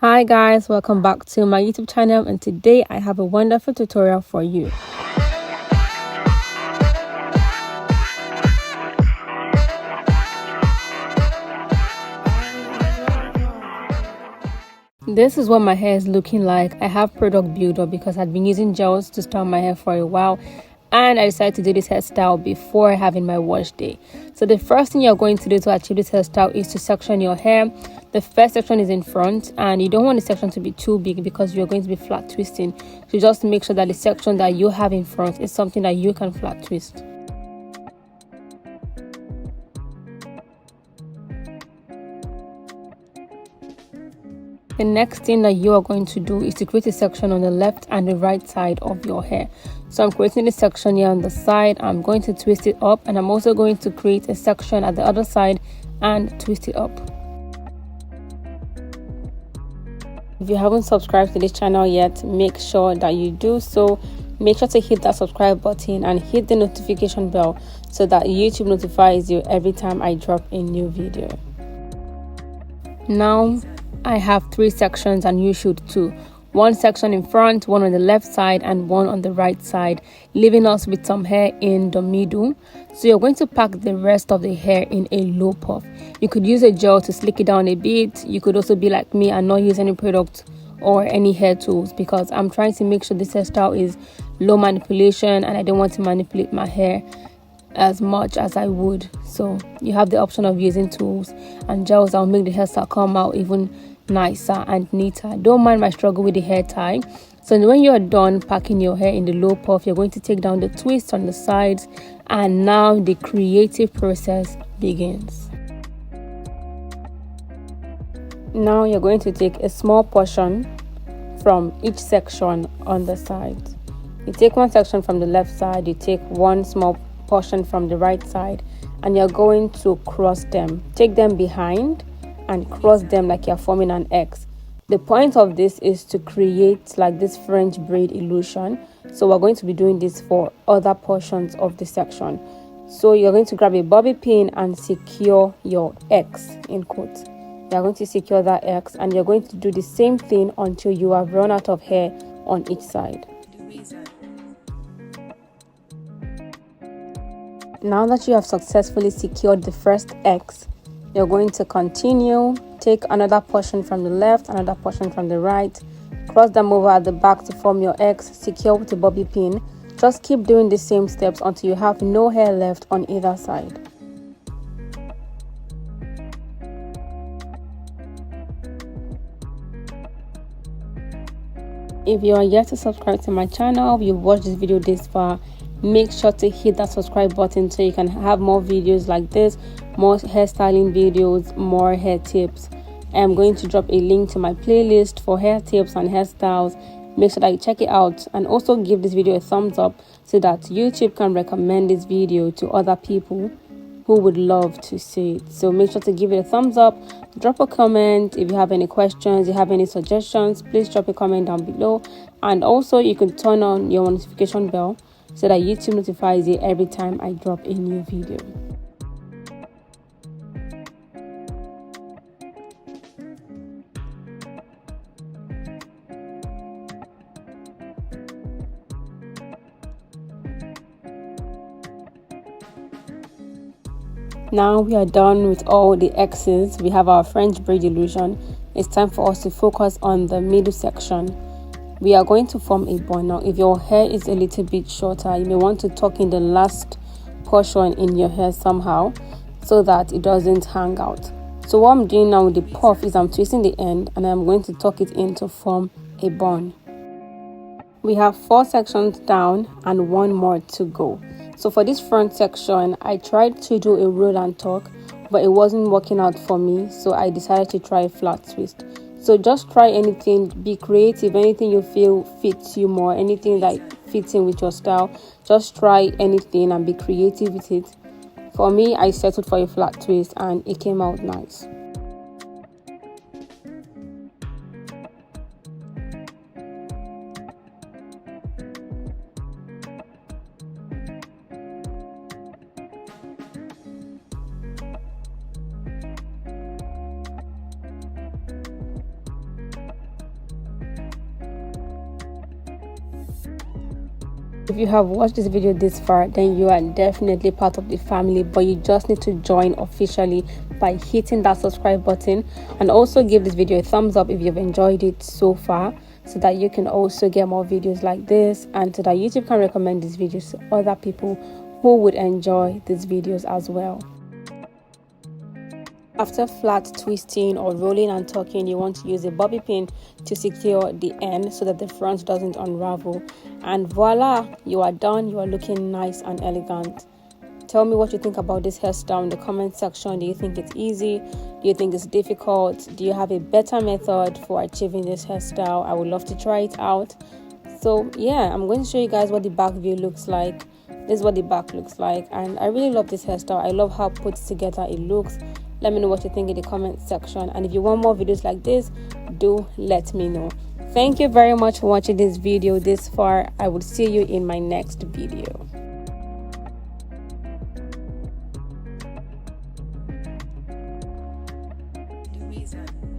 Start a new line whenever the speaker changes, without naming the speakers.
Hi guys, welcome back to my YouTube channel, and today I have a wonderful tutorial for you. This is what my hair is looking like. I have product builder because I've been using gels to style my hair for a while, and I decided to do this hairstyle before having my wash day. So the first thing you're going to do to achieve this hairstyle is to section your hair. The first section is in front, and you don't want the section to be too big because you're going to be flat twisting. So just make sure that the section that you have in front is something that you can flat twist. The next thing that you are going to do is to create a section on the left and the right side of your hair. So I'm creating this section here on the side. I'm going to twist it up, and I'm also going to create a section at the other side and twist it up. If you haven't subscribed to this channel yet, make sure that you do so. Make sure to hit that subscribe button and hit the notification bell so that YouTube notifies you every time I drop a new video. Now I have 3 sections, and you should too. 1 section in front, 1 on the left side, and 1 on the right side, leaving us with some hair in the middle. So you're going to pack the rest of the hair in a low puff. You could use a gel to slick it down a bit. You could also be like me and not use any product or any hair tools, because I'm trying to make sure this hairstyle is low manipulation and I don't want to manipulate my hair as much as I would. So you have the option of using tools and gels that will make the hairstyle come out even nicer and neater. Don't mind my struggle with the hair tie. So when you're done packing your hair in the low puff, you're going to take down the twist on the sides, and now the creative process begins. Now you're going to take a small portion from each section on the sides. You take 1 section from the left side, you take 1 small portion from the right side, and you're going to cross them. Take them behind and cross them like you're forming an X. The point of this is to create like this French braid illusion. So we're going to be doing this for other portions of the section. So you're going to grab a bobby pin and secure your X in quotes. You're going to secure that X, and you're going to do the same thing until you have run out of hair on each side. Now that you have successfully secured the first X, you're going to continue. Take another portion from the left, another portion from the right, cross them over at the back to form your X, secure with a bobby pin. Just keep doing the same steps until you have no hair left on either side. If you are yet to subscribe to my channel, you've watched this video this far, make sure to hit that subscribe button so you can have more videos like this, more hairstyling videos, more hair tips. I'm going to drop a link to my playlist for hair tips and hairstyles. Make sure that you check it out, and also give this video a thumbs up so that YouTube can recommend this video to other people who would love to see it. So make sure to give it a thumbs up, drop a comment. If you have any questions, you have any suggestions, please drop a comment down below. And also you can turn on your notification bell so that YouTube notifies you every time I drop a new video. Now we are done with all the X's. We have our French braid illusion. It's time for us to focus on the middle section. We are going to form a bun. Now if your hair is a little bit shorter, you may want to tuck in the last portion in your hair somehow so that it doesn't hang out. So what I'm doing now with the puff is I'm twisting the end, and I'm going to tuck it in to form a bun. We have 4 sections down and 1 more to go. So for this front section, I tried to do a roll and tuck, but it wasn't working out for me, so I decided to try a flat twist. So just try anything, be creative, anything you feel fits you more, anything that fits in with your style. Just try anything and be creative with it. For me, I settled for a flat twist and it came out nice. If you have watched this video this far, then you are definitely part of the family, but you just need to join officially by hitting that subscribe button, and also give this video a thumbs up if you've enjoyed it so far, so that you can also get more videos like this, and so that YouTube can recommend these videos to other people who would enjoy these videos as well. After flat twisting or rolling and tucking, you want to use a bobby pin to secure the end so that the front doesn't unravel. And voila, you are done. You are looking nice and elegant. Tell me what you think about this hairstyle in the comment section. Do you think it's easy? Do you think it's difficult? Do you have a better method for achieving this hairstyle? I would love to try it out. So yeah, I'm going to show you guys what the back view looks like. This is what the back looks like, and I really love this hairstyle. I love how put together it looks. Let me know what you think in the comment section, and if you want more videos like this, do let me know. Thank you very much for watching this video this far. I will see you in my next video.
The reason.